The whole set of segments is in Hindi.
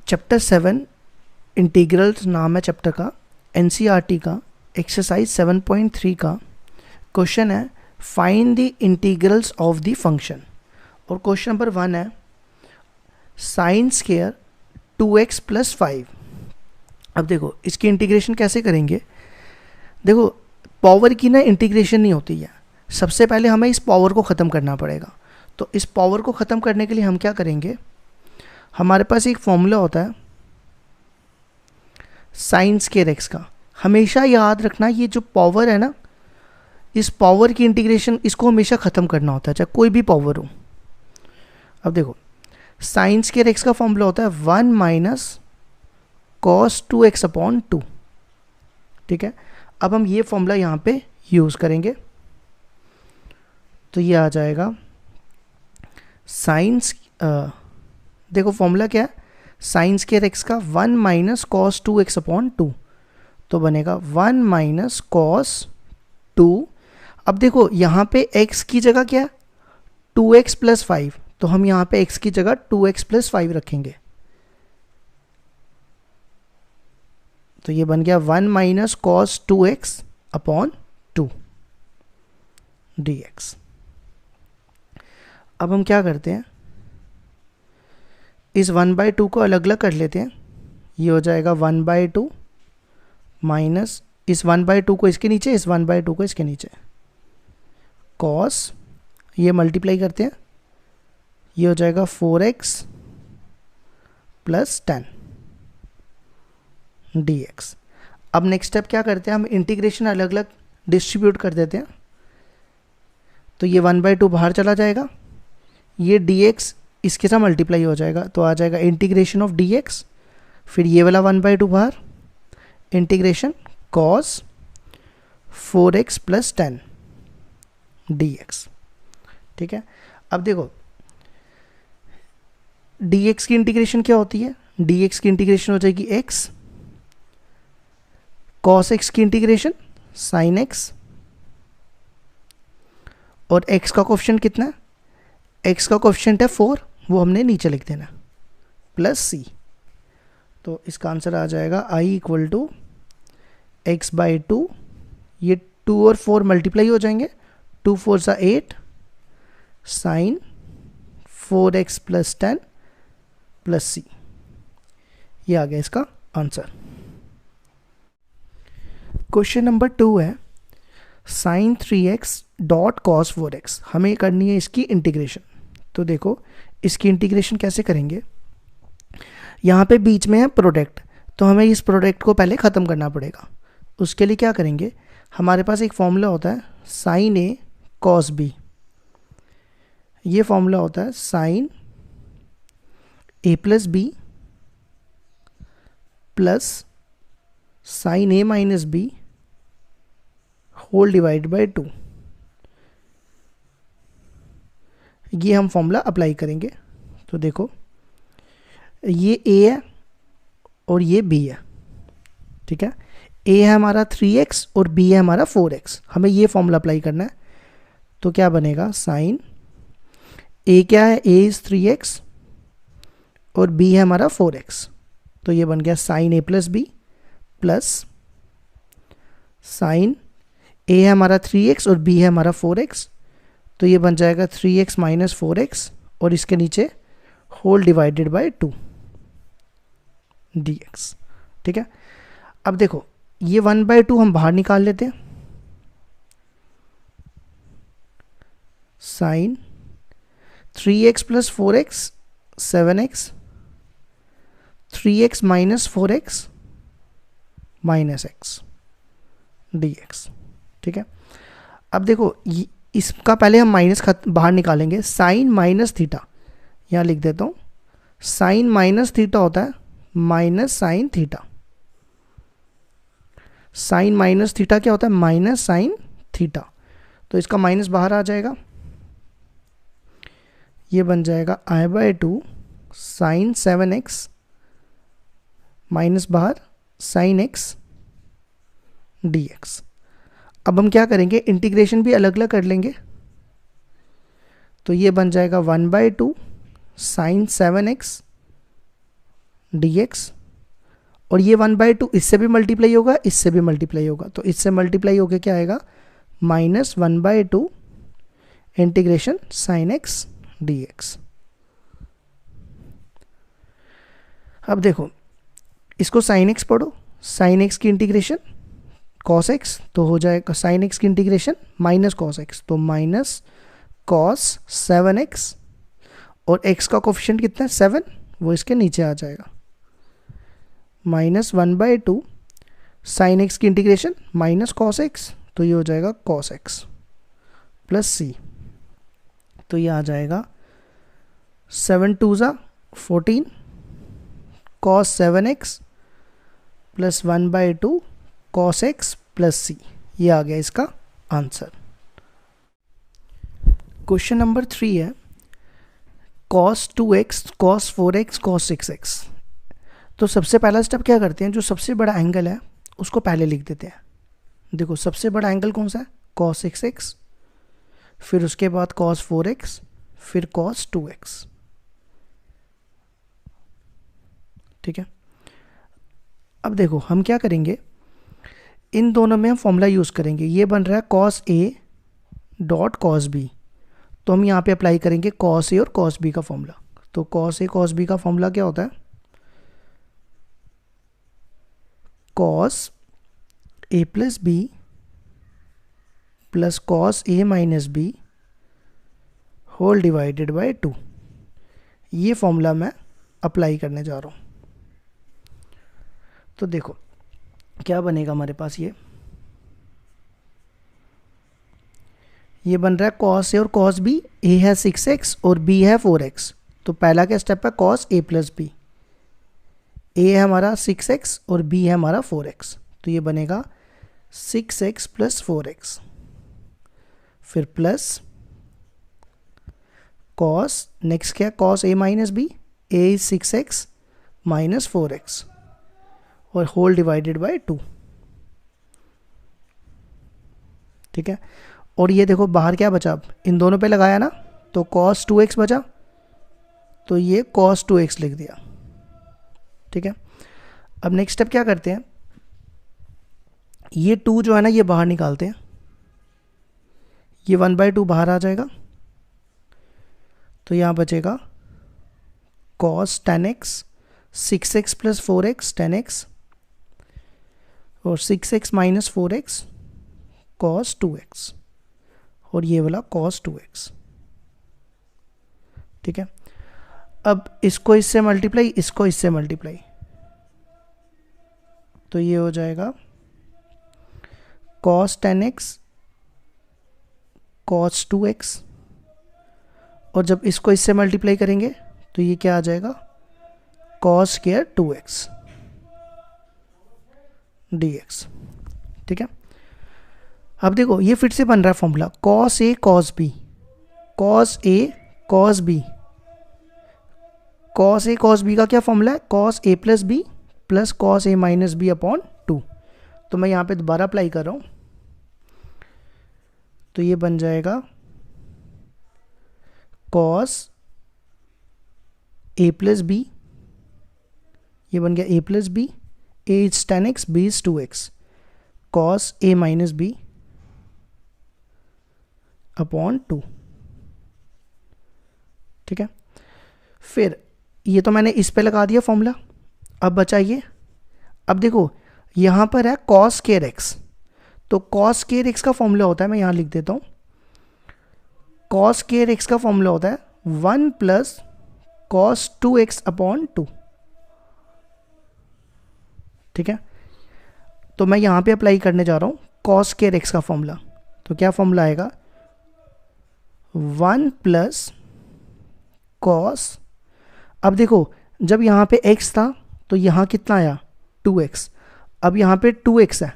चैप्टर 7 इंटीग्रल्स नाम है चैप्टर का, एनसीईआरटी का, एक्सरसाइज 7.3 का क्वेश्चन है find the integrals of the function. और क्वेश्चन नंबर 1 है साइन स्क्वायर 2x + 5। अब देखो इसकी इंटीग्रेशन कैसे करेंगे। देखो पावर की ना इंटीग्रेशन नहीं होती है, सबसे पहले हमें इस पावर को ख़त्म करना पड़ेगा। तो इस पावर को ख़त्म करने के लिए हम क्या करेंगे, हमारे पास एक फॉर्मूला होता है साइन स्क्वायर x का। हमेशा याद रखना ये जो पावर है ना, इस पावर की इंटीग्रेशन इसको हमेशा ख़त्म करना होता है, चाहे कोई भी पावर हो। अब देखो साइन स्क्वायर x का फॉर्मूला होता है 1 - cos 2x/2। ठीक है, अब हम ये फॉर्मूला यहाँ पे यूज़ करेंगे तो ये आ जाएगा साइन, देखो फॉर्मूला क्या है, साइन स्क्वायर x का 1 - cos 2x/2, तो बनेगा 1 - cos 2। अब देखो यहाँ पे x की जगह क्या है 2x + 5, तो हम यहाँ पे x की जगह 2x + 5 रखेंगे, तो ये बन गया 1 - cos 2x/2 dx। अब हम क्या करते हैं, इस 1/2 को अलग अलग कर लेते हैं। ये हो जाएगा 1/2 माइनस इस 1/2 को इसके नीचे, इस 1/2 को इसके नीचे, cos, ये मल्टीप्लाई करते हैं, ये हो जाएगा 4x + 10 dx। अब नेक्स्ट स्टेप क्या करते हैं, हम इंटीग्रेशन अलग अलग डिस्ट्रीब्यूट कर देते हैं। तो ये 1/2 बाहर चला जाएगा, ये dx इसके साथ मल्टीप्लाई हो जाएगा, तो आ जाएगा इंटीग्रेशन ऑफ dx, फिर ये वाला 1/2 बाहर, इंटीग्रेशन cos 4x + 10 dx। ठीक है, अब देखो dx की इंटीग्रेशन क्या होती है, dx की इंटीग्रेशन हो जाएगी x, cos x की इंटीग्रेशन sin x, और x का कोफिशिएंट कितना है, x का कोफिशिएंट है 4, वो हमने नीचे लिख देना, +c। तो इसका आंसर आ जाएगा i = x/2, ये 2 और 4 मल्टीप्लाई हो जाएंगे, 2 4 = 8 sin 4x + 10 +c। ये आ गया इसका आंसर। क्वेश्चन नंबर 2 है sin 3x cos 4x। हमें करनी है इसकी इंटीग्रेशन। तो देखो इसकी इंटीग्रेशन कैसे करेंगे, यहाँ पे बीच में है प्रोडक्ट, तो हमें इस प्रोडक्ट को पहले ख़त्म करना पड़ेगा। उसके लिए क्या करेंगे, हमारे पास एक फॉर्मूला होता है sin a cos b। ये फॉर्मूला होता है sin a + b plus sin a - b whole divide by 2। ये हम फॉर्मूला अप्लाई करेंगे। तो देखो ये a है और ये b है। ठीक है, a है हमारा 3x और b है हमारा 4x। हमें ये फॉर्मूला अप्लाई करना है, तो क्या बनेगा, साइन a क्या है, a इज़ 3x और b है हमारा 4x, तो ये बन गया sine a + b plus sine a है हमारा 3x और b है हमारा 4x, तो ये बन जाएगा 3x - 4x और इसके नीचे होल डिवाइडेड बाय 2 dx। ठीक है, अब देखो ये 1/2 हम बाहर निकाल लेते हैं, sign 3x + 4x 7x, 3x - 4x -x dx। ठीक है, अब देखो इसका पहले हम माइनस बाहर निकालेंगे, साइन -θ, यहाँ लिख देता हूँ, साइन -θ होता है -sin θ। साइन -θ क्या होता है, -sin θ, तो इसका माइनस बाहर आ जाएगा, ये बन जाएगा i/2 sin 7x माइनस बाहर sin x dx। अब हम क्या करेंगे, इंटीग्रेशन भी अलग अलग कर लेंगे, तो ये बन जाएगा 1/2 sin 7x dx, और ये 1/2 इससे भी मल्टीप्लाई होगा, इससे भी मल्टीप्लाई होगा, तो इससे मल्टीप्लाई होके क्या आएगा, -1/2 इंटीग्रेशन साइन एक्स dx। अब देखो इसको साइन एक्स पढ़ो, साइन एक्स की इंटीग्रेशन कॉस एक्स, तो हो जाएगा साइन एक्स की इंटीग्रेशन माइनस कॉस एक्स, तो माइनस कॉस 7x, और x का कोफिशिएंट कितना है 7, वो इसके नीचे आ जाएगा, -1/2 साइन एक्स की इंटीग्रेशन माइनस कॉस एक्स, तो ये हो जाएगा कॉस एक्स प्लस सी, तो ये आ जाएगा 7 2 ज़ा 14 cos 7x plus 1/2 cos x plus c, ये आ गया इसका आंसर। क्वेश्चन नंबर 3 है cos 2x, cos 4x, cos 6x। तो सबसे पहला स्टेप क्या करते हैं, जो सबसे बड़ा एंगल है उसको पहले लिख देते हैं। देखो सबसे बड़ा एंगल कौन सा है, cos 6x, फिर उसके बाद cos 4x, फिर cos 2x, ठीक है। अब देखो हम क्या करेंगे, इन दोनों में हम फॉर्मूला यूज़ करेंगे। ये बन रहा है cos a dot cos b, तो हम यहाँ पे अप्लाई करेंगे cos a और cos b का फॉर्मूला। तो cos a cos b का फॉर्मूला क्या होता है, cos a plus b plus cos a minus b whole divided by 2। ये फॉर्मूला मैं अप्लाई करने जा रहा हूँ। तो देखो क्या बनेगा हमारे पास, ये बन रहा है cos a और cos b, a है 6x और b है 4x। तो पहला क्या स्टेप है, cos a plus b, a है हमारा 6x और b है हमारा 4x, तो ये बनेगा 6x प्लस 4x, फिर प्लस cos, नेक्स्ट क्या है cos a minus b, a is 6x minus 4x और होल डिवाइडेड बाय 2, ठीक है। और ये देखो बाहर क्या बचा, अब इन दोनों पे लगाया ना, तो cos 2x बचा, तो ये cos 2x लिख दिया, ठीक है। अब नेक्स्ट स्टेप क्या करते हैं, ये 2 जो है ना ये बाहर निकालते हैं, ये 1/2 बाहर आ जाएगा, तो यहाँ बचेगा cos 10x, 6x plus 4x 10x, और 6x minus 4x cos 2x, और ये वाला cos 2x, ठीक है। अब इसको इससे मल्टीप्लाई, इसको इससे मल्टीप्लाई, तो ये हो जाएगा cos 10x cos 2x, और जब इसको इससे मल्टीप्लाई करेंगे तो ये क्या आ जाएगा, cos स्क्वायर 2x dx, ठीक है। अब देखो ये फिर से बन रहा है formula cos a cos b, cos a cos b, cos a cos b का क्या फॉर्मूला है, cos a plus b plus cos a minus b upon 2। तो मैं यहाँ पे दोबारा अप्लाई कर रहा हूँ, तो ये बन जाएगा cos a प्लस b, ये बन गया a plus b, a is 10x, b is 2x, cos a minus b upon 2, ठीक है। फिर ये तो मैंने इस पे लगा दिया फॉर्मूला, अब बचा ये। अब देखो यहाँ पर है cos स्क्वायर x, तो cos स्क्वायर x का फॉर्मूला होता है, मैं यहाँ लिख देता हूँ, cos स्क्वायर x का फॉर्मूला होता है 1 प्लस cos 2x अपॉन 2, ठीक है। तो मैं यहाँ पे अप्लाई करने जा रहा हूँ cos स्क्वायर x का फॉर्मूला, तो क्या फॉर्मूला आएगा, 1 प्लस cos, अब देखो जब यहाँ पे x था तो यहाँ कितना आया 2x, अब यहाँ पे 2x है,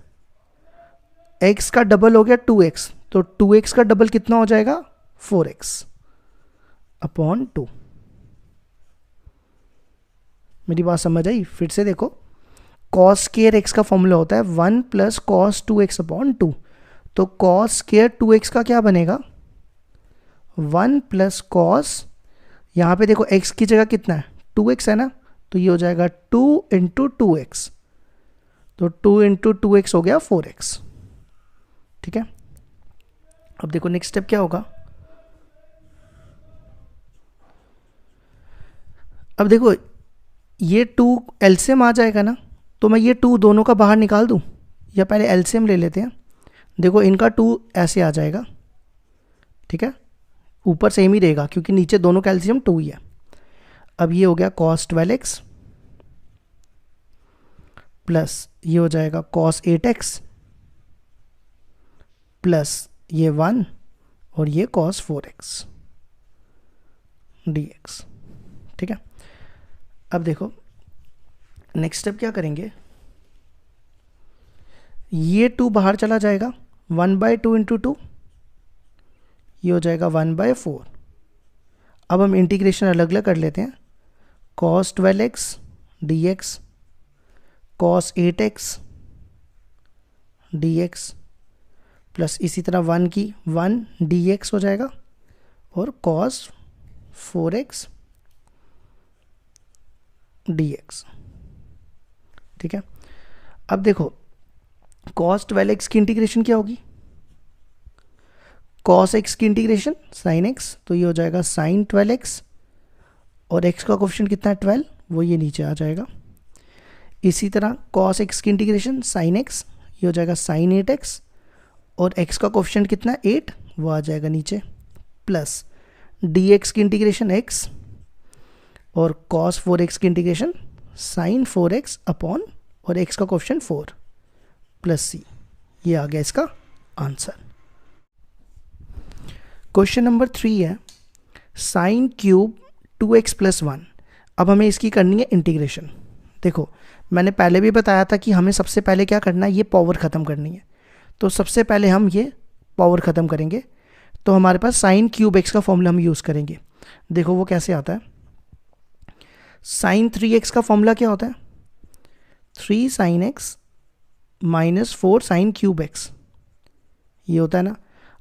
x का डबल हो गया 2x, तो 2x का डबल कितना हो जाएगा 4x अपॉन 2। मेरी बात समझ आई, फिर से देखो cos स्क्वायर x का फॉर्मूला होता है 1 प्लस cos 2x अपॉन 2, तो cos स्क्वायर 2x का क्या बनेगा 1 प्लस cos, यहाँ पे देखो x की जगह कितना है 2x है ना, तो ये हो जाएगा 2 इंटू 2x, तो 2 इंटू 2x हो गया 4x। ठीक है, अब देखो नेक्स्ट स्टेप क्या होगा। अब देखो ये 2 एलसीएम आ जाएगा ना, तो मैं ये 2 दोनों का बाहर निकाल दूं, या पहले एलसीएम ले लेते हैं। देखो इनका 2 ऐसे आ जाएगा, ठीक है, ऊपर सेम ही रहेगा क्योंकि नीचे दोनों का एलसीएम 2 ही है। अब ये हो गया cos 12x प्लस ये हो जाएगा cos 8x प्लस ये 1 और ये cos 4x dx। ठीक है, अब देखो नेक्स्ट स्टेप क्या करेंगे, ये 2 बाहर चला जाएगा, 1/2 इंटू 2, ये हो जाएगा 1/4। अब हम इंटीग्रेशन अलग अलग कर लेते हैं, cos 12x dx cos 8x dx plus इसी तरह 1 की 1 dx हो जाएगा और cos 4x dx। ठीक है, अब देखो cos 12x की इंटीग्रेशन क्या होगी, cos x की इंटीग्रेशन sin x, तो ये हो जाएगा sin 12x और x का कोफिशिएंट कितना है 12, वो ये नीचे आ जाएगा। इसी तरह cos x की इंटीग्रेशन sin x, ये हो जाएगा sin 8x और x का कोफिशिएंट कितना है 8, वो आ जाएगा नीचे, प्लस dx की इंटीग्रेशन x और cos 4x की इंटीग्रेशन sin 4x अपॉन और x का कोफिशिएंट 4 प्लस c। ये आ गया इसका आंसर। क्वेश्चन नंबर 3 है साइन क्यूब 2x प्लस 1। अब हमें इसकी करनी है इंटीग्रेशन। देखो मैंने पहले भी बताया था कि हमें सबसे पहले क्या करना है, ये पावर ख़त्म करनी है। तो सबसे पहले हम ये पावर ख़त्म करेंगे, तो हमारे पास साइन क्यूब x का फॉर्मूला हम यूज़ करेंगे। देखो वो कैसे आता है, साइन 3x का फॉर्मूला क्या होता है, 3 sine x minus 4 sine cube x, ये होता है ना।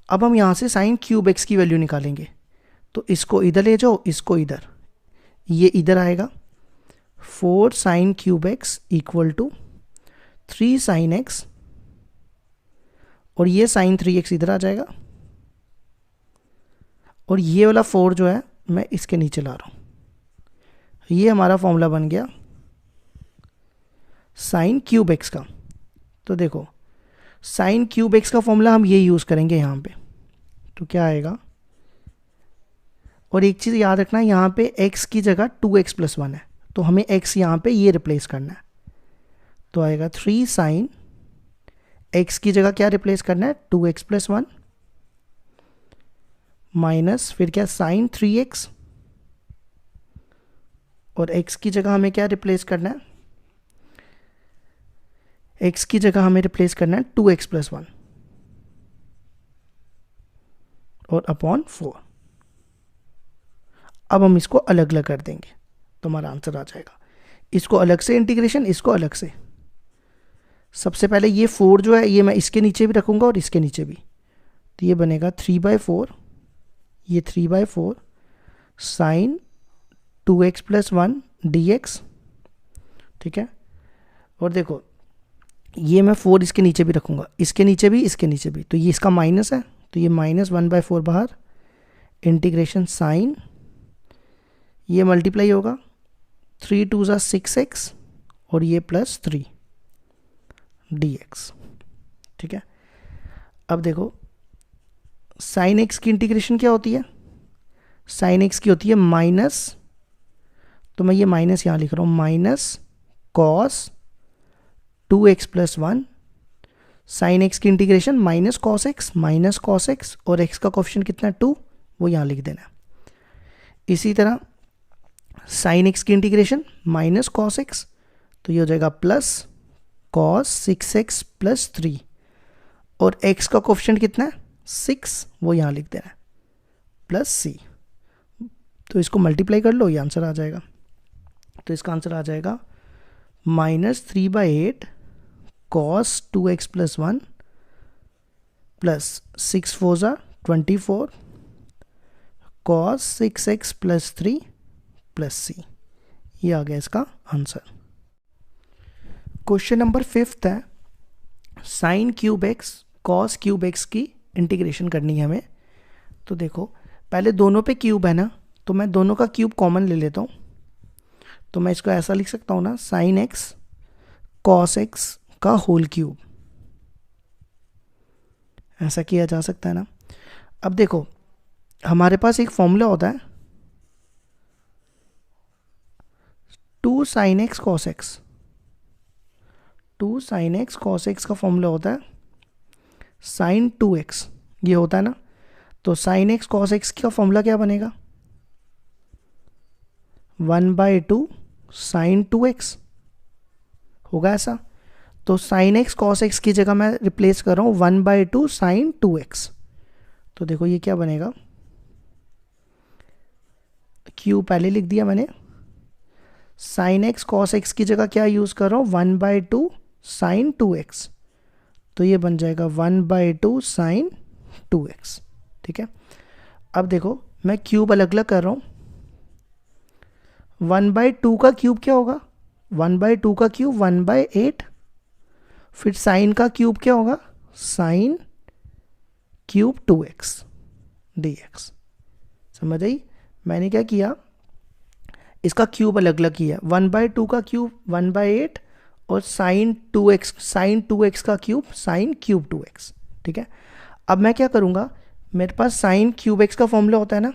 अब हम यहाँ से साइन क्यूब x की वैल्यू निकालेंगे, तो इसको इधर ले जाओ, इसको इधर, ये इधर आएगा, 4 sine cube x equal to 3 sine x और ये साइन 3x इधर आ जाएगा और ये वाला 4 जो है मैं इसके नीचे ला रहा हूँ। ये हमारा फॉर्मूला बन गया साइन क्यूब x का। तो देखो साइन क्यूब x का फॉर्मूला हम ये यूज़ करेंगे यहाँ पे, तो क्या आएगा, और एक चीज़ याद रखना, यहाँ पे x की जगह 2x प्लस 1 है, तो हमें x यहाँ पे ये रिप्लेस करना है, तो आएगा 3 साइन x की जगह क्या रिप्लेस करना है 2x प्लस 1 माइनस फिर क्या साइन 3x और x की जगह हमें क्या रिप्लेस करना है, x की जगह हमें रिप्लेस करना है 2x प्लस 1 और अपॉन 4। अब हम इसको अलग अलग कर देंगे तो हमारा आंसर आ जाएगा। इसको अलग से इंटीग्रेशन, इसको अलग से। सबसे पहले ये 4 जो है ये मैं इसके नीचे भी रखूँगा और इसके नीचे भी, तो ये बनेगा 3/4, ये 3/4 साइन 2x प्लस 1 dx। ठीक है, और देखो ये मैं 4 इसके नीचे भी रखूँगा, इसके नीचे भी, इसके नीचे भी, तो ये इसका माइनस है, तो ये माइनस 1/4 बाहर, इंटीग्रेशन साइन, ये मल्टीप्लाई होगा 3 2 ज़ा 6x और ये प्लस 3 dx। ठीक है, अब देखो साइन x की इंटीग्रेशन क्या होती है, साइन x की होती है माइनस, तो मैं ये माइनस यहाँ लिख रहा हूँ, minus cos 2x plus 1 sine x की इंटीग्रेशन माइनस कॉस x और x का कोफिशिएंट कितना है 2, वो यहाँ लिख देना है। इसी तरह साइन x की इंटीग्रेशन माइनस कॉस x, तो ये हो जाएगा प्लस कॉस 6x प्लस 3 और x का कोफिशिएंट कितना है 6, वो यहाँ लिख देना है प्लस c। तो इसको मल्टीप्लाई कर लो, ये आंसर आ जाएगा। तो इसका आंसर आ जाएगा minus 3/8 cos 2x plus 1 plus 6 4 ज़ा 24 cos 6x plus 3 plus c। ये आ गया इसका आंसर। क्वेश्चन नंबर 5 है, sign cube x cos cube x की इंटीग्रेशन करनी है हमें। तो देखो पहले दोनों पे क्यूब है ना, तो मैं दोनों का क्यूब कॉमन ले लेता हूँ। तो मैं इसको ऐसा लिख सकता हूँ ना, साइन एक्स कॉस एक्स का होल क्यूब, ऐसा किया जा सकता है ना। अब देखो हमारे पास एक फॉर्मूला होता है 2 sine x cos x. 2 sine x cos x का फॉर्मूला होता है साइन 2x, ये होता है ना। तो साइन एक्स कॉस एक्स का फॉर्मूला क्या बनेगा, 1/2 साइन 2x होगा ऐसा। तो साइन एक्स कॉस एक्स की जगह मैं रिप्लेस कर रहा हूँ 1/2 साइन 2x। तो देखो ये क्या बनेगा, क्यू पहले लिख दिया मैंने, साइन एक्स कॉस एक्स की जगह क्या यूज़ कर रहा हूँ 1/2 साइन 2x। तो ये बन जाएगा 1/2 साइन 2x। ठीक है, अब देखो मैं क्यूब अलग अलग कर रहा हूँ। 1/2 का क्यूब क्या होगा, 1/2 का क्यूब 1/8। फिर साइन का क्यूब क्या होगा, साइन क्यूब 2x dx। समझ आई, मैंने क्या किया, इसका क्यूब अलग अलग किया। 1/2 का क्यूब 1/8 और साइन 2x का क्यूब साइन क्यूब 2x। ठीक है, अब मैं क्या करूँगा, मेरे पास साइन क्यूब एक्स का फॉर्मूला होता है ना,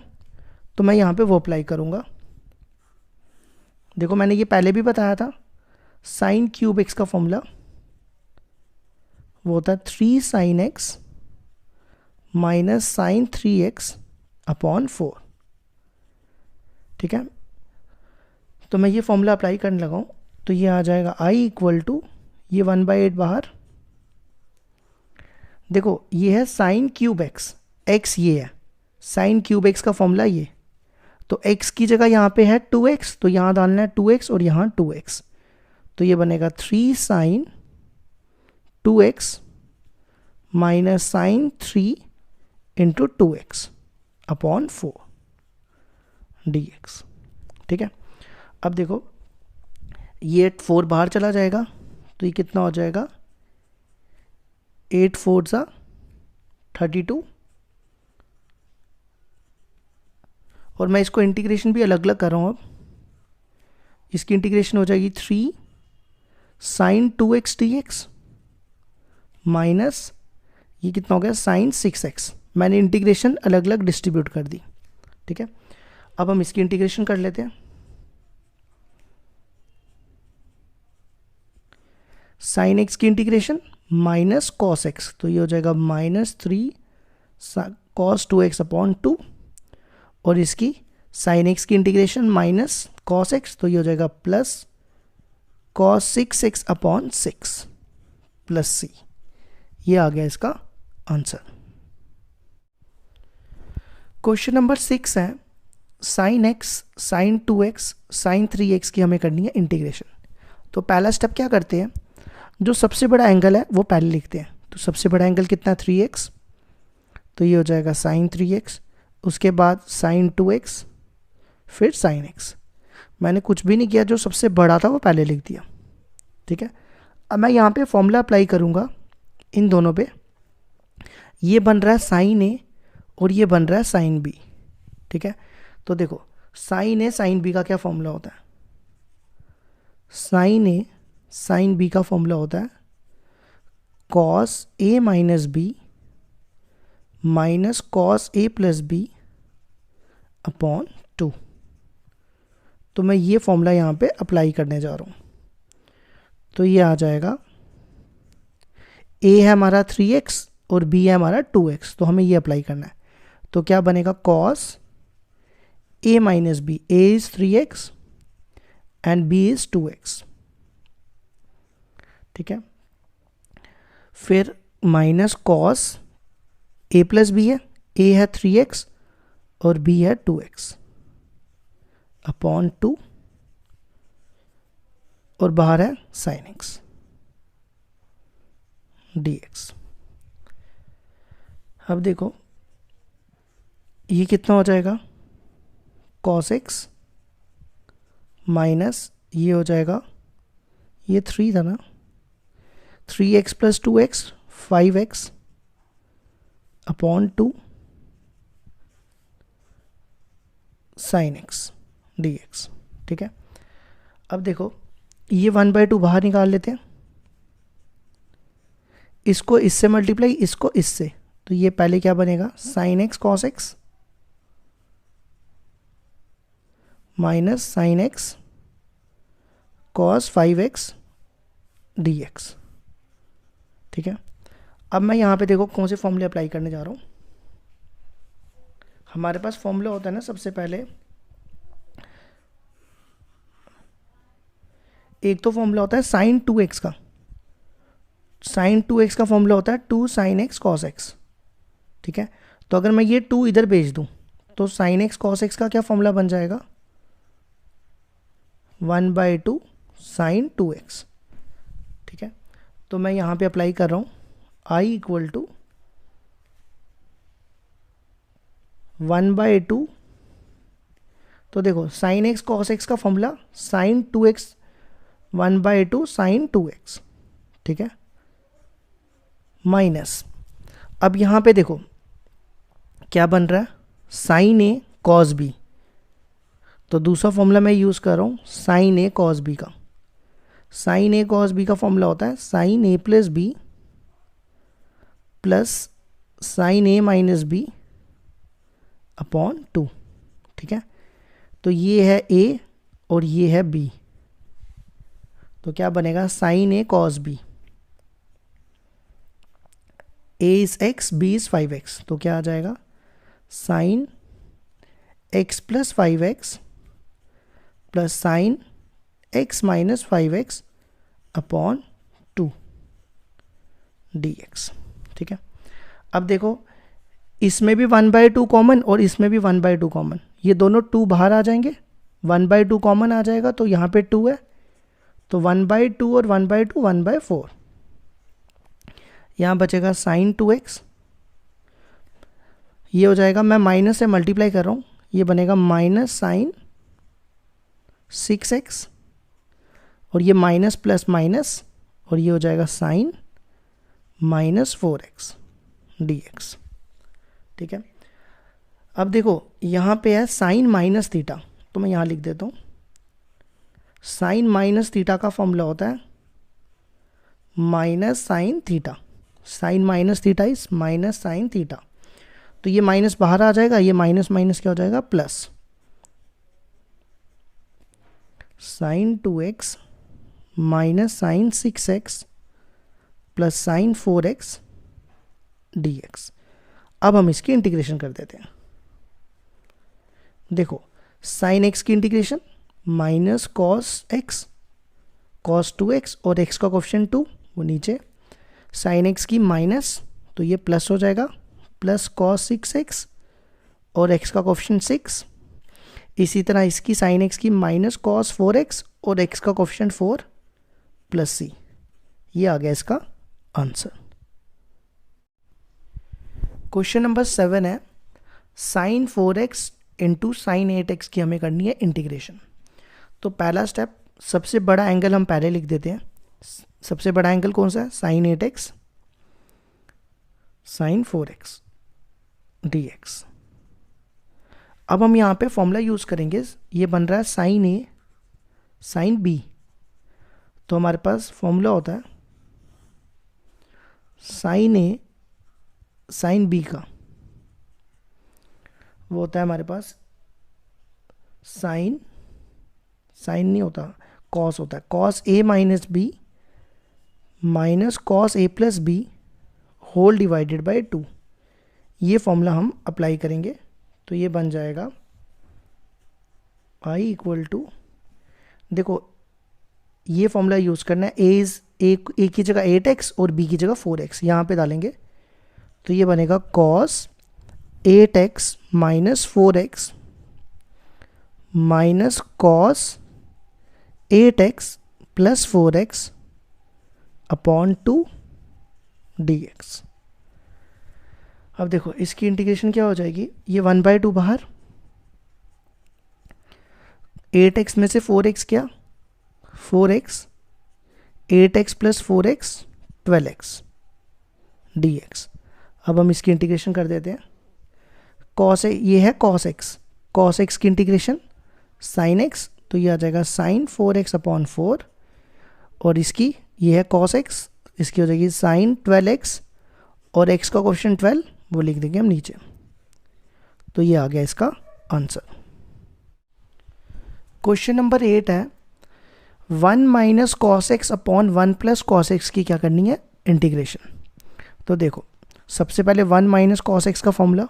तो मैं यहाँ पे वो अप्लाई करूँगा। देखो मैंने ये पहले भी बताया था, साइन क्यूब एक्स का फॉर्मूला वो होता है 3 sine x minus sine 3x upon 4। ठीक है, तो मैं ये फॉर्मूला अप्लाई करने लगा हूँ। तो ये आ जाएगा i इक्वल टू, ये 1/8 बाहर, देखो ये है साइन क्यूब एक्स, x ये है साइन क्यूब एक्स का फॉर्मूला ये। तो x की जगह यहाँ पे है 2x, तो यहाँ डालना है 2x और यहाँ 2x। तो ये बनेगा 3 sine 2x minus sine 3 into 2x upon 4 dx। ठीक है, अब देखो ये 4 बाहर चला जाएगा, तो ये कितना हो जाएगा, 8 4 सा 32। और मैं इसको इंटीग्रेशन भी अलग अलग कर रहा हूँ। अब इसकी इंटीग्रेशन हो जाएगी 3 साइन 2x dx माइनस ये कितना हो गया, साइन 6x। मैंने इंटीग्रेशन अलग अलग डिस्ट्रीब्यूट कर दी। ठीक है, अब हम इसकी इंटीग्रेशन कर लेते हैं। साइन एक्स की इंटीग्रेशन माइनस कॉस एक्स, तो ये हो जाएगा -3 कॉस 2x अपॉन 2। और इसकी साइन एक्स की इंटीग्रेशन माइनस कॉस एक्स, तो ये हो जाएगा plus cos 6x upon 6 plus c। ये आ गया इसका आंसर। क्वेश्चन नंबर 6 है, sine x sign 2x sign 3x की हमें करनी है इंटीग्रेशन। तो पहला स्टेप क्या करते हैं, जो सबसे बड़ा एंगल है वो पहले लिखते हैं। तो सबसे बड़ा एंगल कितना है, 3x, तो ये हो जाएगा साइन 3x। उसके बाद साइन 2x, फिर साइन x। मैंने कुछ भी नहीं किया, जो सबसे बड़ा था वो पहले लिख दिया। ठीक है, अब मैं यहाँ पे फॉर्मूला अप्लाई करूँगा इन दोनों पे। ये बन रहा है साइन a और ये बन रहा है साइन b। ठीक है, तो देखो साइन a साइन b का क्या फॉर्मूला होता है, साइन a साइन b का फॉर्मूला होता है cos a minus b minus cos a plus b upon 2। तो मैं ये फॉर्मूला यहाँ पे अप्लाई करने जा रहा हूँ। तो ये आ जाएगा, a है हमारा 3x और b है हमारा 2x, तो हमें ये अप्लाई करना है। तो क्या बनेगा, cos a minus b, a is 3x and b is 2x। ठीक है, फिर minus cos a plus b है, a है 3x और b है 2x अपॉन 2 और बाहर है साइन x dx। अब देखो ये कितना हो जाएगा, cos x माइनस ये हो जाएगा, ये 3 था ना, 3x plus 2x 5x upon 2 sine x dx। ठीक है, अब देखो ये 1/2 बाहर निकाल लेते हैं, इसको इससे मल्टीप्लाई, इसको इससे, तो ये पहले क्या बनेगा, sine x cos x minus sine x cos 5x dx। ठीक है, अब मैं यहाँ पे देखो कौन से फॉर्मूले अप्लाई करने जा रहा हूँ। हमारे पास फॉर्मूला होता है ना, सबसे पहले एक तो फॉर्मूला होता है साइन 2x का, साइन 2x का फॉर्मूला होता है 2 साइन x कॉस x। ठीक है, तो अगर मैं ये 2 इधर भेज दूं तो साइन x कॉस x का क्या फॉर्मूला बन जाएगा, 1/2 साइन 2x। ठीक है, तो मैं यहाँ पे अप्लाई कर रहा हूँ I इक्वल टू 1/2, तो देखो साइन x कॉस x का formula sine 2x 1/2 sine 2x। ठीक है, माइनस, अब यहाँ पे देखो क्या बन रहा है, साइन a कॉस b, तो दूसरा फॉर्मूला मैं यूज़ कर रहा हूँ साइन a कॉस b का। साइन a कॉस b का फॉर्मूला होता है sine a plus b plus sine a minus b upon 2। ठीक है, तो ये है a और ये है b, तो क्या बनेगा, sine a cos b, a is x b is 5x, तो क्या आ जाएगा, sine x plus 5x plus sine x minus 5x upon 2 dx। ठीक है, अब देखो इसमें भी 1/2 कॉमन और इसमें भी 1/2 कॉमन, ये दोनों 2 बाहर आ जाएंगे, 1/2 कॉमन आ जाएगा, तो यहाँ पे 2 है, तो 1/2 और 1/2 1/4, यहाँ बचेगा साइन 2x, ये हो जाएगा, मैं माइनस से मल्टीप्लाई कर रहा हूँ, ये बनेगा माइनस साइन 6x, और ये माइनस प्लस माइनस, और ये हो जाएगा साइन माइनस 4x dx। ठीक है, अब देखो यहाँ पे है साइन माइनस थीटा, तो मैं यहाँ लिख देता हूँ, साइन माइनस थीटा का फॉर्मूला होता है minus sine theta, sine minus theta is minus sine theta, तो ये माइनस बाहर आ जाएगा, ये माइनस माइनस क्या हो जाएगा, plus sine 2x minus sine 6x plus sine 4x dx। अब हम इसकी इंटीग्रेशन कर देते हैं, देखो साइन x की integration minus cos x cos 2x और x का कोफिशिएंट 2 वो नीचे, साइन x की माइनस, तो ये प्लस हो जाएगा, प्लस कॉस 6x और x का कोफिशिएंट 6, इसी तरह इसकी साइन x की माइनस कॉस 4x और x का कोफिशिएंट 4 प्लस c, ये आ गया इसका आंसर। क्वेश्चन नंबर 7 है, sign 4x into sine 8x की हमें करनी है इंटीग्रेशन। तो पहला स्टेप, सबसे बड़ा एंगल हम पहले लिख देते हैं, सबसे बड़ा एंगल कौन सा है, sign 8x sign 4x dx। अब हम यहाँ पे फॉर्मूला यूज़ करेंगे, ये बन रहा है साइन a साइन b, तो हमारे पास फॉर्मूला होता है साइन a साइन b का, वो होता है हमारे पास साइन, साइन नहीं होता, कॉस होता है, cos a minus b minus cos a plus b whole divided by 2। ये फॉर्मूला हम अप्लाई करेंगे, तो ये बन जाएगा I इक्वल टू, देखो ये फॉर्मूला यूज़ करना है, a की जगह 8x और b की जगह 4x यहाँ पे डालेंगे, तो ये बनेगा cos 8x minus 4x minus cos 8x plus 4x upon 2 dx। अब देखो इसकी इंटीग्रेशन क्या हो जाएगी, ये 1/2 बाहर, 8x में से 4x क्या, 4x, 8x plus 4x 12x dx। अब हम इसकी इंटीग्रेशन कर देते हैं। कॉस ये है कॉस एक्स, कॉस एक्स की इंटीग्रेशन साइन एक्स, तो ये आ जाएगा साइन 4x अपॉन 4, और इसकी ये है कॉस एक्स, इसकी हो जाएगी साइन 12x, और x का क्वेश्चन 12 वो लिख देंगे हम नीचे। तो ये आ गया इसका आंसर। क्वेश्चन नंबर 8 है 1 minus cos x upon 1 plus cos x की क्या करनी है, इंटीग्रेशन। तो देखो सबसे पहले 1 माइनस कॉस एक्स का फॉर्मूला,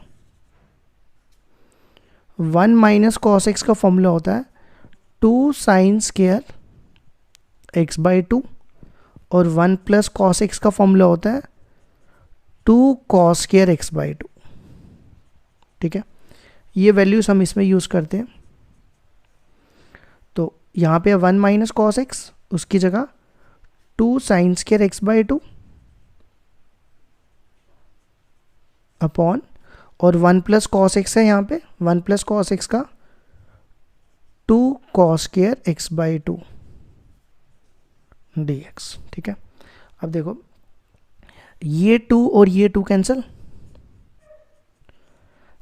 1 माइनस कॉस एक्स का फॉर्मूला होता है 2 साइन स्क्वायर एक्स बाई 2, और 1 प्लस कॉस एक्स का फॉर्मूला होता है 2 कॉस स्क्वायर एक्स बाई 2। ठीक है, ये वैल्यूज हम इसमें यूज़ करते हैं। तो यहाँ पे 1 माइनस कॉस एक्स, उसकी जगह 2 sine square x by 2 upon, और 1 प्लस कॉस एक्स है यहाँ पे, 1 प्लस कॉस एक्स का 2 cos square x by 2 dx। ठीक है, अब देखो ये 2 और ये 2 कैंसिल।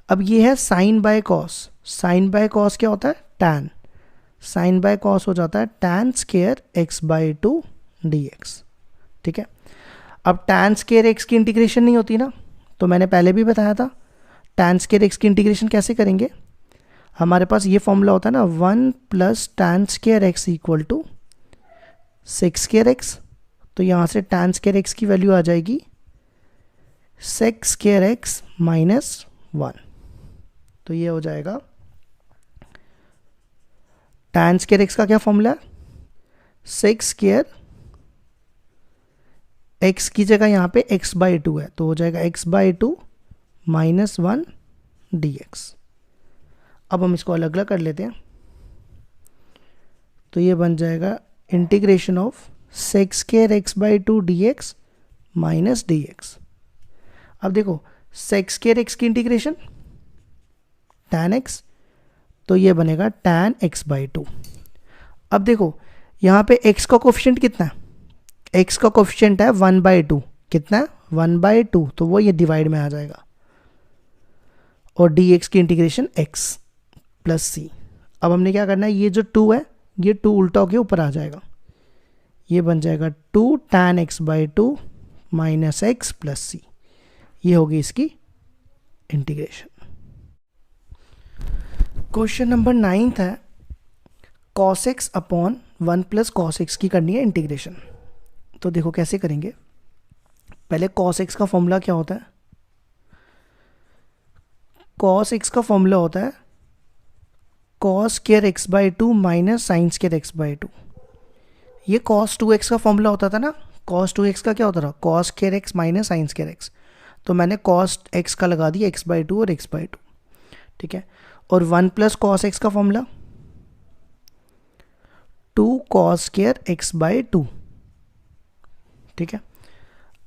अब ये है sine by cos, sine by cos क्या होता है, टैन, साइन बाय कॉस हो जाता है tan square x by 2 dx। ठीक है, अब टैन स्क्वायर एक्स की इंटीग्रेशन नहीं होती ना, तो मैंने पहले भी बताया था टैन स्क्वायर एक्स की इंटीग्रेशन कैसे करेंगे। हमारे पास ये फॉर्मूला होता है ना 1 plus tan square x equal to 6 square x, तो यहाँ से टैन स्क्वायर एक्स की वैल्यू आ जाएगी 6 स्क्वायर एक्स माइनस 1। तो ये हो जाएगा टैन स्क्वायर एक्स का क्या फॉर्मूला है, 6 स्क्वायर एक्स की जगह यहाँ पे x बाई 2 है, तो हो जाएगा x बाई 2 माइनस 1 dx। अब हम इसको अलग अलग कर लेते हैं, तो ये बन जाएगा integration of 6 square x by 2 dx minus dx। अब देखो 6 स्क्वायर एक्स की इंटीग्रेशन tan x, तो ये बनेगा tan x बाई 2। अब देखो यहाँ पे x का कोफिशिएंट कितना है, x का कोफिशिएंट है 1 बाई 2, कितना है 1 बाई 2, तो वो ये डिवाइड में आ जाएगा, और dx की इंटीग्रेशन x प्लस c। अब हमने क्या करना है, ये जो 2 है ये 2 उल्टा होके ऊपर आ जाएगा, ये बन जाएगा 2 tan x by 2 minus x plus c। ये होगी इसकी इंटीग्रेशन। क्वेश्चन नंबर 9 है cos x upon 1 plus cos x की करनी है इंटीग्रेशन। तो देखो कैसे करेंगे, पहले cos x का फॉर्मूला क्या होता है, cos x का फॉर्मूला होता है cos square x by 2 minus sine square x by 2। ये cos 2x का फॉर्मूला होता था ना, cos 2x का क्या होता था, cos square x minus sine square x, तो मैंने cos x का लगा दिया x बाई 2 और x बाई 2। ठीक है, और 1 प्लस कॉस एक्स का formula 2 cos square x by 2। ठीक है,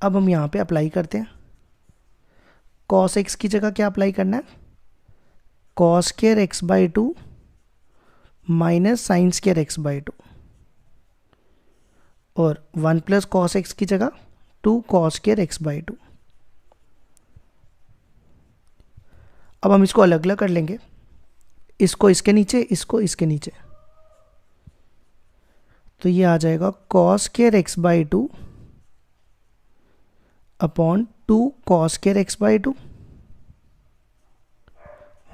अब हम यहाँ पे अप्लाई करते हैं, कॉस एक्स की जगह क्या अप्लाई करना है, cos square x by 2 minus sine square x by 2, और 1 प्लस कॉस एक्स की जगह 2 कॉस स्क्वायर एक्स बाई 2। अब हम इसको अलग अलग कर लेंगे, इसको इसके नीचे, इसको इसके नीचे, तो ये आ जाएगा cos square x by 2 upon 2 cos square x by 2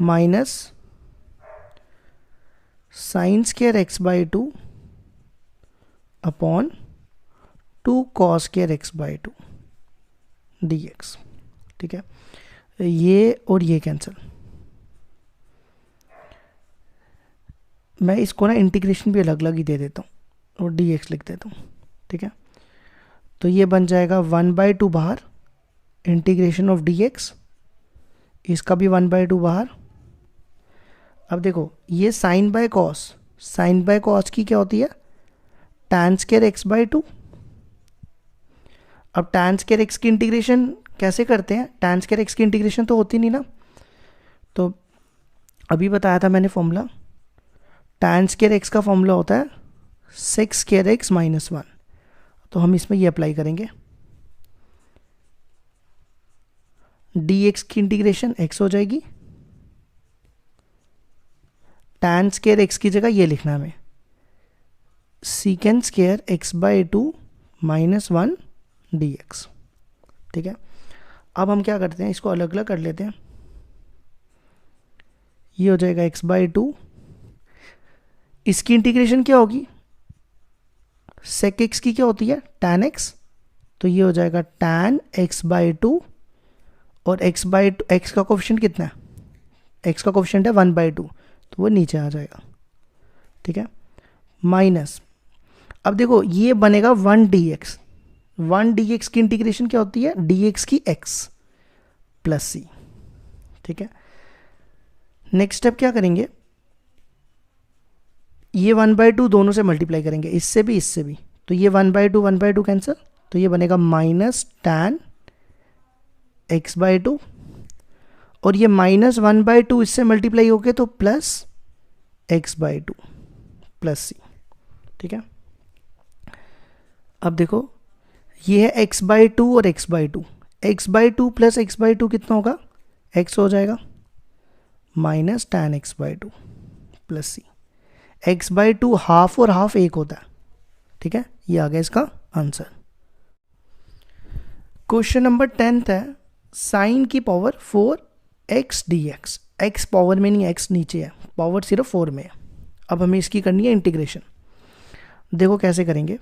minus sine square x by 2 upon 2 cos square x by 2 dx। ठीक है, ये और ये कैंसिल, मैं इसको ना इंटीग्रेशन भी अलग अलग ही दे देता हूँ और dx लिख देता हूँ। ठीक है, तो ये बन जाएगा 1 बाई 2 बाहर, इंटीग्रेशन ऑफ dx, इसका भी 1 बाई 2 बाहर। अब देखो ये sine by cos, sine by cos की क्या होती है, tan स्क्वायर एक्स बाई 2। अब tan स्क्वायर एक्स की इंटीग्रेशन कैसे करते हैं, tan स्क्वायर एक्स की इंटीग्रेशन तो होती नहीं ना, तो अभी बताया था मैंने फॉर्मूला tan स्क्वायर x का फॉर्मूला होता है sec स्क्वायर x माइनस 1, तो हम इसमें ये अप्लाई करेंगे। dx की इंटीग्रेशन x हो जाएगी, tan स्क्वायर x की जगह ये लिखना है हमें secant square x by 2 minus 1 dx। ठीक है, अब हम क्या करते हैं, इसको अलग अलग कर लेते हैं। ये हो जाएगा x बाई 2, इसकी इंटीग्रेशन क्या होगी, sec x की क्या होती है tan x, तो ये हो जाएगा tan x बाई 2, और x बाई x का कोफिशिएंट कितना है, x का कोफिशिएंट है 1 बाई 2, तो वो नीचे आ जाएगा। ठीक है, माइनस, अब देखो ये बनेगा 1 dx, 1 dx की इंटीग्रेशन क्या होती है, dx की x प्लस c। ठीक है, नेक्स्ट स्टेप क्या करेंगे, ये 1 बाई 2 दोनों से मल्टीप्लाई करेंगे, इससे भी, तो ये 1 बाई 2 कैंसिल, तो ये बनेगा माइनस tan x बाई 2, और ये माइनस 1 बाई 2 इससे मल्टीप्लाई हो गए तो plus x by 2 plus c। ठीक है, अब देखो ये है x बाई 2 और x by 2, x by 2 plus x by 2 कितना होगा, x हो जाएगा minus tan x by 2 plus c। x by 2 half और हाफ एक होता है। ठीक है, ये आ गया इसका आंसर। क्वेश्चन नंबर 10 है, साइन की power 4x dx, x power में नहीं, x नीचे है, पावर सिर्फ 4 में है। अब हमें इसकी करनी है इंटीग्रेशन। देखो कैसे करेंगे,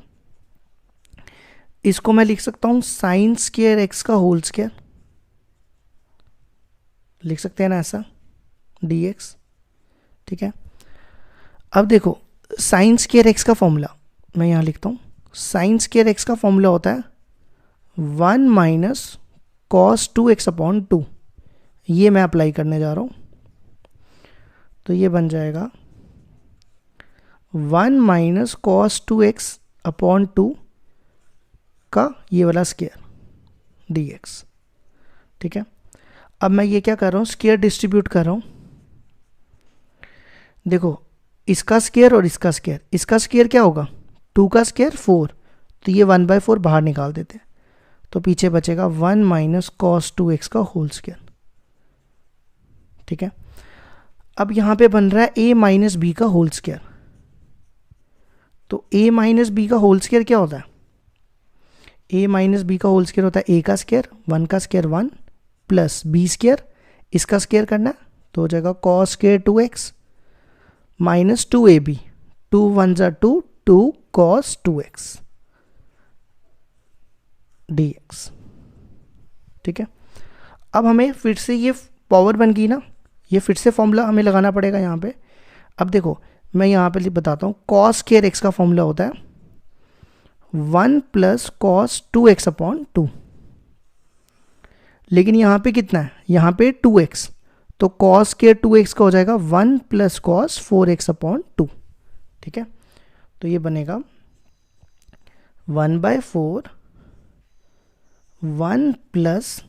इसको मैं लिख सकता हूं साइन स्क्वायर x का होल स्क्वायर, लिख सकते हैं ना ऐसा, dx। ठीक है, अब देखो साइन स्क्वायर x का फॉर्मूला मैं यहां लिखता हूं, साइन स्क्वायर x का फॉर्मूला होता है 1 माइनस कॉस 2x अपॉन 2, ये मैं अप्लाई करने जा रहा हूं, तो ये बन जाएगा 1 माइनस कॉस 2x अपॉन 2 का ये वाला स्क्वायर dx। ठीक है, अब मैं ये क्या कर रहा हूँ, स्क्वायर डिस्ट्रीब्यूट कर रहा हूँ। देखो इसका स्क्वायर और इसका स्क्वायर, इसका स्क्वायर क्या होगा 2 का स्क्वायर 4, तो ये 1 बाई 4 बाहर निकाल देते हैं, तो पीछे बचेगा 1 माइनस कॉस 2x का होल स्क्वायर। ठीक है, अब यहाँ पे बन रहा है a माइनस बी का होल स्क्वायर, तो a माइनस बी का होल स्क्वायर क्या होता है, a माइनस बी का होल स्क्वायर होता है a का स्क्वायर, 1 का स्क्वायर 1 प्लस b स्क्वायर, इसका स्क्वायर करना है तो हो जाएगा cos square 2x minus 2ab, 2 1 2 2 cos 2x dx। ठीक है, अब हमें फिर से ये पावर बन गई ना, ये फिर से फॉर्मूला हमें लगाना पड़ेगा यहाँ पे। अब देखो मैं यहाँ पे बताता हूँ, कॉस स्क्वायर x का फॉर्मूला होता है 1 प्लस कॉस 2x अपॉन 2, लेकिन यहाँ पे कितना है, यहाँ पे 2x, तो कॉस के 2x का हो जाएगा 1 प्लस कॉस 4x अपॉन 2। ठीक है, तो ये बनेगा 1 बाई 4 1 प्लस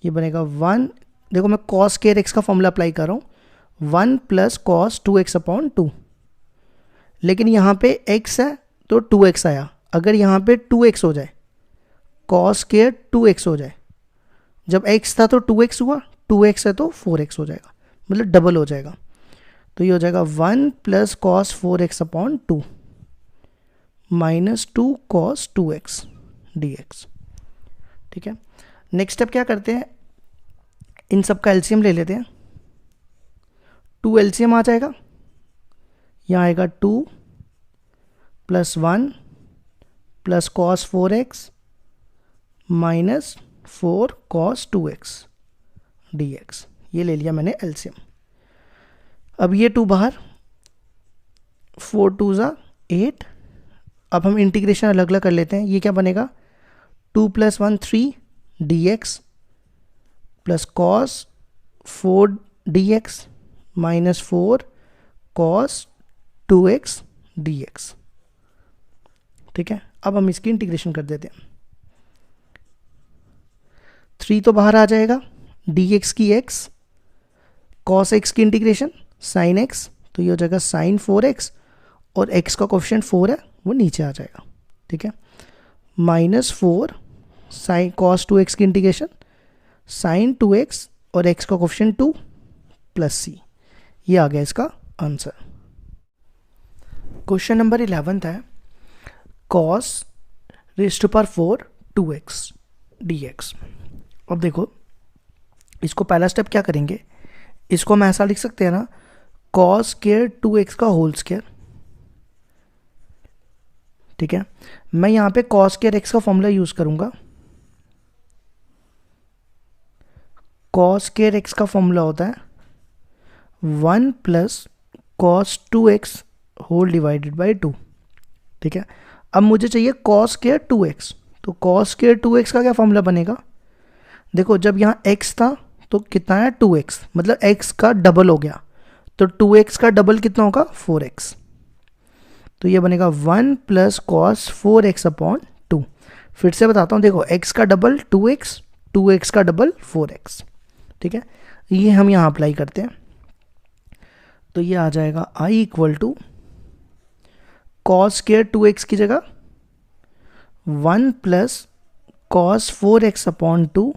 ये बनेगा 1, देखो मैं कॉस के x का फॉर्मूला अप्लाई कर रहा हूँ 1 प्लस कॉस 2x अपॉन 2, लेकिन यहाँ पे x है तो 2x आया, अगर यहाँ पे 2x हो जाए कॉस के 2x हो जाए, जब x था तो 2x हुआ, 2x है तो 4x हो जाएगा, मतलब डबल हो जाएगा, तो ये हो जाएगा 1 plus cos 4x upon 2 minus 2 cos 2x dx। ठीक है, नेक्स्ट स्टेप क्या करते हैं, इन सब का एलसीएम ले लेते हैं, 2 एलसीएम आ जाएगा, यहाँ आएगा 2 plus 1 plus cos 4x minus 4 cos 2x dx, ये ले लिया मैंने एलसीएम। अब ये 2 बाहर, 4 2 ज़ा 8, अब हम इंटीग्रेशन अलग अलग कर लेते हैं, ये क्या बनेगा 2 plus 1 3 dx plus cos 4 dx minus 4 cos 2x dx। ठीक है, अब हम इसकी इंटीग्रेशन कर देते हैं, 3 तो बाहर आ जाएगा, dx की x, cos x की इंटीग्रेशन sin x तो ये हो जाएगा साइन 4x और x का कोफिशिएंट 4 है वो नीचे आ जाएगा, ठीक है। -4 साइन cos 2x की इंटीग्रेशन साइन 2x और x का कोफिशिएंट 2 प्लस c, ये आ गया इसका आंसर। क्वेश्चन नंबर 11 है cos raised to power 4 2x dx। अब देखो इसको पहला स्टेप क्या करेंगे, इसको हम ऐसा लिख सकते हैं ना, cos स्क्वायर 2x का होल स्क्वायर, ठीक है। मैं यहाँ पे cos स्क्वायर x का फॉर्मूला यूज करूंगा। cos स्क्वायर x का फॉर्मूला होता है 1 plus cos 2x whole divided by 2, ठीक है। अब मुझे चाहिए cos स्क्वायर 2x, तो cos स्क्वायर 2x का क्या फॉर्मूला बनेगा, देखो जब यहाँ x था तो कितना है 2x, मतलब x का डबल हो गया, तो 2x का डबल कितना होगा 4x, तो ये बनेगा 1 प्लस कॉस 4x अपॉन 2। फिर से बताता हूँ, देखो x का डबल 2x, 2x का डबल 4x, ठीक है। ये हम यहाँ अप्लाई करते हैं, तो ये आ जाएगा i equal to cos square 2x की जगह 1 प्लस कॉस 4x अपॉन 2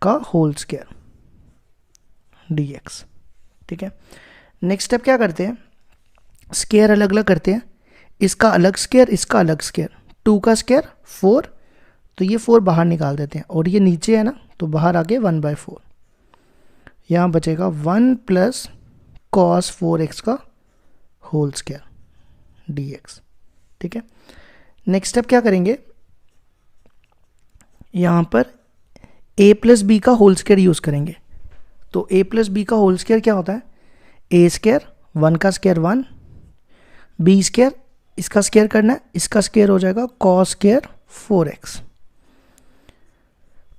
का होल स्क्वायर dx, ठीक है। नेक्स्ट स्टेप क्या करते हैं, स्क्वायर अलग अलग करते हैं, इसका अलग स्क्वायर, इसका अलग स्क्वायर, 2 का स्क्वायर 4, तो ये 4 बाहर निकाल देते हैं, और ये नीचे है ना तो बाहर आके 1/4, यहाँ बचेगा 1 प्लस कॉस 4x का होल स्क्वायर dx, ठीक है। नेक्स्ट स्टेप क्या करेंगे, यहाँ पर a प्लस बी का होल स्क्वायर यूज करेंगे, तो a प्लस बी का होल स्क्वायर क्या होता है, a स्क्वायर 1 का स्क्वायर 1, b स्क्वायर इसका स्क्वायर करना है, इसका स्क्वायर हो जाएगा cos square 4x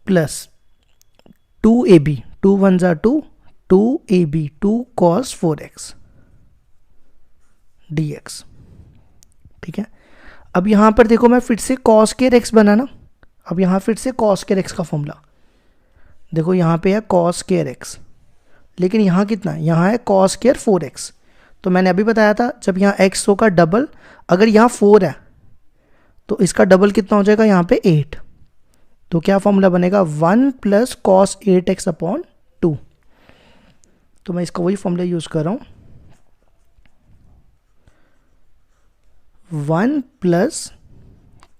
plus 2ab, 2 1 जा 2, 2ab 2 cos 4x dx, ठीक है। अब यहाँ पर देखो मैं फिर से cos स्क्वायर x बना ना, अब यहाँ फिर से cos स्क्वायर x का फॉर्मूला, देखो यहाँ पे है cos स्क्वायर x, लेकिन यहाँ कितना है, यहाँ है cos स्क्वायर 4x, तो मैंने अभी बताया था जब यहाँ x होगा डबल, अगर यहाँ 4 है तो इसका डबल कितना हो जाएगा यहाँ पे 8, तो क्या फॉर्मूला बनेगा 1 प्लस कॉस 8x अपॉन 2, तो मैं इसका वही फॉर्मूला यूज कर रहा हूँ, 1 plus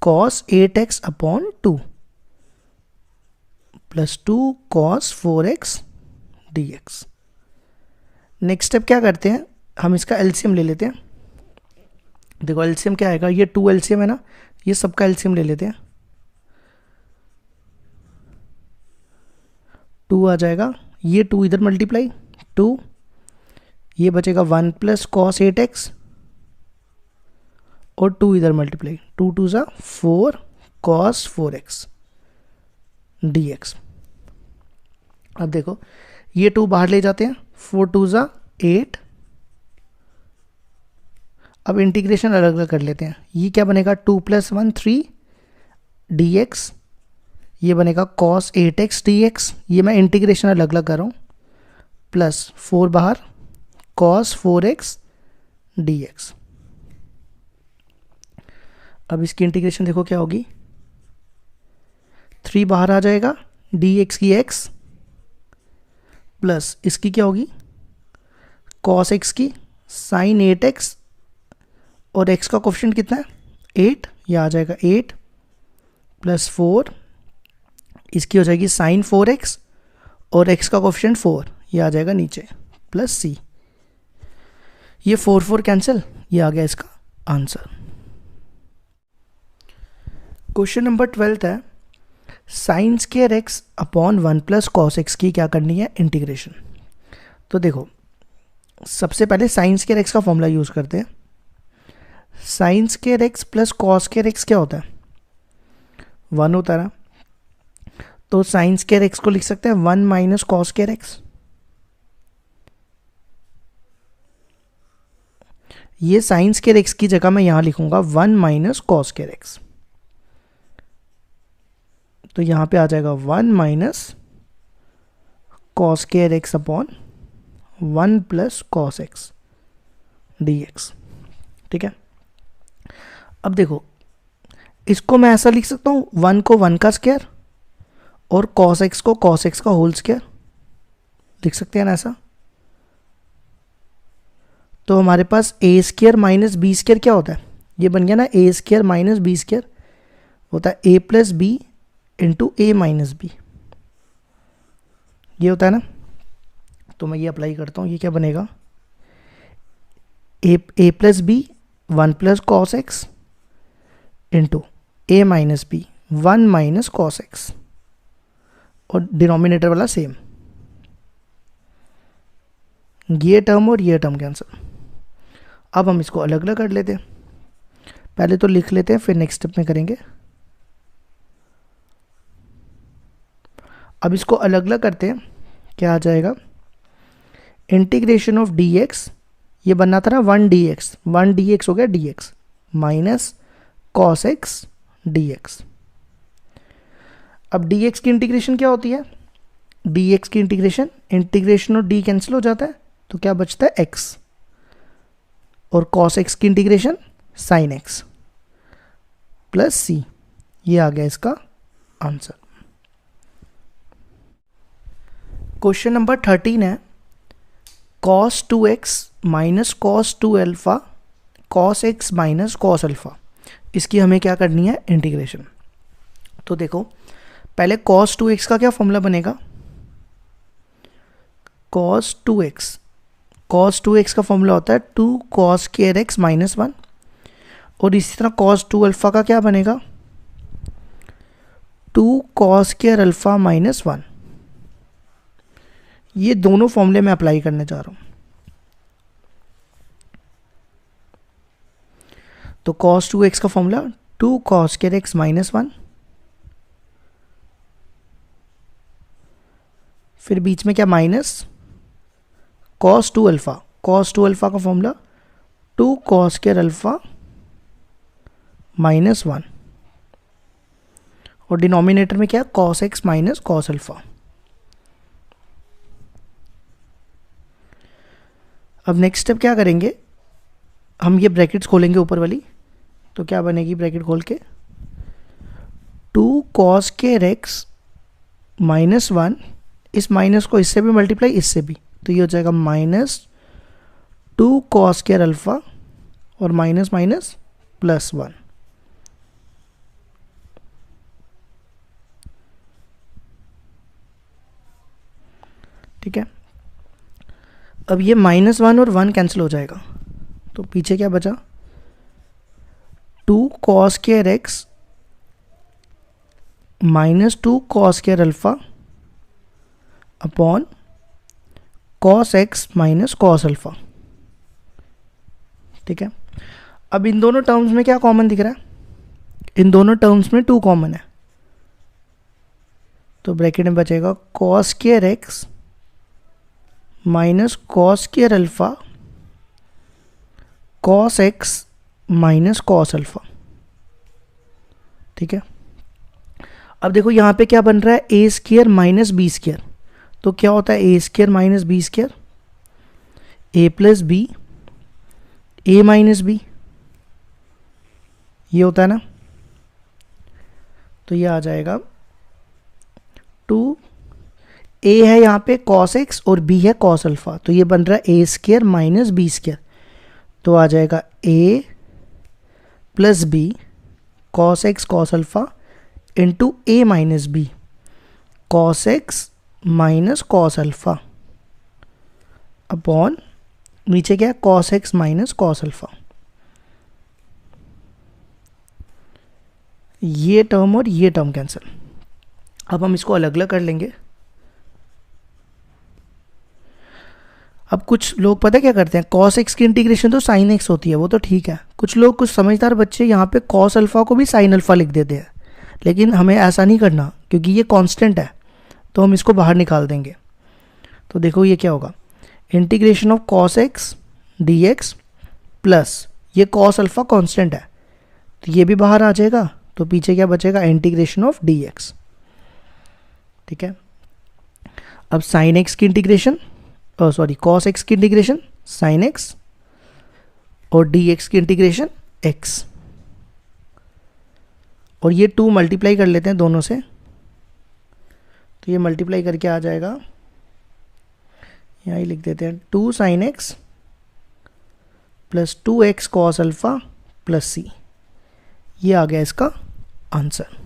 cos 8x upon 2 plus 2 cos 4x dx। Next step क्या करते हैं, हम इसका एलसीएम ले लेते हैं, देखो एलसीएम क्या आएगा, ये 2 एलसीएम है ना, ये सबका एलसीएम ले लेते हैं, 2 आ जाएगा, ये 2 इधर मल्टीप्लाई 2, ये बचेगा 1 प्लस कॉस 8x और 2 इधर मल्टीप्लाई, 2 2 जा 4 कॉस 4x dx। अब देखो ये 2 बाहर ले जाते हैं, 4 2 जा 8, अब इंटीग्रेशन अलग अलग कर लेते हैं, ये क्या बनेगा 2 + 1 3 dx, ये बनेगा cos 8x dx, ये मैं इंटीग्रेशन अलग अलग कर रहा हूँ, प्लस 4 बाहर cos 4x dx। अब इसकी इंटीग्रेशन देखो क्या होगी, 3 बाहर आ जाएगा, dx की x प्लस इसकी क्या होगी cos x की sin 8x, और x का कोफिशिएंट कितना है 8, ये आ जाएगा 8 प्लस 4, इसकी हो जाएगी sin 4x और x का कोफिशिएंट 4, ये आ जाएगा नीचे प्लस c, ये 4 4 कैंसिल, ये आ गया इसका आंसर। क्वेश्चन नंबर 12 है sine square x upon 1 plus cos x की क्या करनी है इंटीग्रेशन। तो देखो सबसे पहले साइन स्क्वायर x का फॉर्मूला यूज करते हैं, sine square x plus cos square x क्या होता है 1 होता है ना, तो साइन स्क्वायर x को लिख सकते हैं 1 माइनस कॉस स्क्वायर x, ये साइन स्क्वायर x की जगह मैं यहां लिखूंगा 1 माइनस कॉस स्क्वायर x, तो यहाँ पे आ जाएगा 1 minus cos square x upon 1 plus cos x dx। ठीक है, अब देखो इसको मैं ऐसा लिख सकता हूँ 1 को 1 का स्क्वायर और cos x को cos x का होल स्क्वायर लिख सकते हैं ना ऐसा। तो हमारे पास ए स्क्वायर माइनस बी स्क्वायर क्या होता है, ये बन गया ना ए स्क्वायर माइनस बी स्क्वायर होता है ए plus B into a minus B, ये होता है ना। तो मैं ये अप्लाई करता हूँ, ये क्या बनेगा a plus b 1 plus cos x into a minus b 1 minus cos x, और डिनोमिनेटर वाला सेम, ये टर्म और ये टर्म कैंसिल। अब हम इसको अलग अलग कर लेते हैं, पहले तो लिख लेते हैं फिर नेक्स्ट स्टेप में करेंगे। अब इसको अलग अलग करते हैं, क्या आ जाएगा इंटीग्रेशन ऑफ डी एक्स, ये बनना था ना 1 डी एक्स हो गया D x minus cos x D x. अब डी एक्स की इंटीग्रेशन क्या होती है, डी एक्स की इंटीग्रेशन और डी कैंसिल हो जाता है तो क्या बचता है एक्स, और कॉस एक्स की integration sine x plus c, ये आ गया इसका आंसर। क्वेश्चन नंबर 13 है cos 2x minus cos 2 alpha cos x minus cos alpha, इसकी हमें क्या करनी है इंटीग्रेशन। तो देखो पहले cos 2x का क्या फॉर्मूला बनेगा, cos 2x का फॉर्मूला होता है 2 cos स्क्वायर x माइनस 1, और इसी तरह cos 2 अल्फा का क्या बनेगा 2 cos स्क्वायर अल्फा माइनस 1। ये दोनों फॉर्मूले मैं अप्लाई करने जा रहा हूं। तो cos 2x का formula 2 cos square x minus 1, फिर बीच में क्या माइनस cos 2 अल्फा का formula 2 cos square alpha minus 1, और डिनोमिनेटर में क्या cos x minus cos alpha. अब नेक्स्ट स्टेप क्या करेंगे, हम ये ब्रैकेट्स खोलेंगे ऊपर वाली, तो क्या बनेगी ब्रैकेट खोल के 2 cos स्क्वायर x माइनस 1, इस माइनस को इससे भी मल्टीप्लाई इससे भी, तो ये हो जाएगा माइनस 2 cos स्क्वायर अल्फा और माइनस माइनस प्लस 1। ठीक है, अब ये -1 और 1 कैंसिल हो जाएगा, तो पीछे क्या बचा 2 cos square x minus 2 cos square alpha upon cos x minus cos alpha. ठीक है, अब इन दोनों टर्म्स में क्या कॉमन दिख रहा है, इन दोनों टर्म्स में 2 कॉमन है, तो ब्रैकेट में बचेगा cos square x minus cos square alpha cos x minus cos alpha. ठीक है, अब देखो यहाँ पे क्या बन रहा है a square minus b square, तो क्या होता है a square minus b square A plus B A minus B, ये होता है ना। तो ये आ जाएगा 2 ए है यहाँ पे cos x और b है cos अल्फा, तो ये बन रहा है a square minus b square, तो आ जाएगा a plus b cos x cos alpha into a minus b cos x minus cos alpha upon नीचे क्या है cos x minus cos alpha. ये टर्म और ये टर्म कैंसिल। अब हम इसको अलग अलग कर लेंगे। अब कुछ लोग पता क्या करते हैं, cos x की इंटीग्रेशन तो sin x होती है, वो तो ठीक है। कुछ लोग, कुछ समझदार बच्चे यहाँ पे cos अल्फा को भी sin अल्फा लिख देते हैं, लेकिन हमें ऐसा नहीं करना क्योंकि ये कांस्टेंट है, तो हम इसको बाहर निकाल देंगे। तो देखो ये क्या होगा, integration of cos x dx plus ये cos अल्फा कांस्टेंट है, तो ये भी बाहर आ जाएगा, तो पीछे क्या बचेगा इंटीग्रेशन ऑफ dx। ठीक है, अब sin x की इंटीग्रेशन cos x की इंटीग्रेशन sin x और डी एक्स की इंटीग्रेशन एक्स, और ये 2 मल्टीप्लाई कर लेते हैं दोनों से, तो ये मल्टीप्लाई करके आ जाएगा, यहाँ ही लिख देते हैं 2 sin x plus 2x cos alpha plus c, ये आ गया इसका आंसर।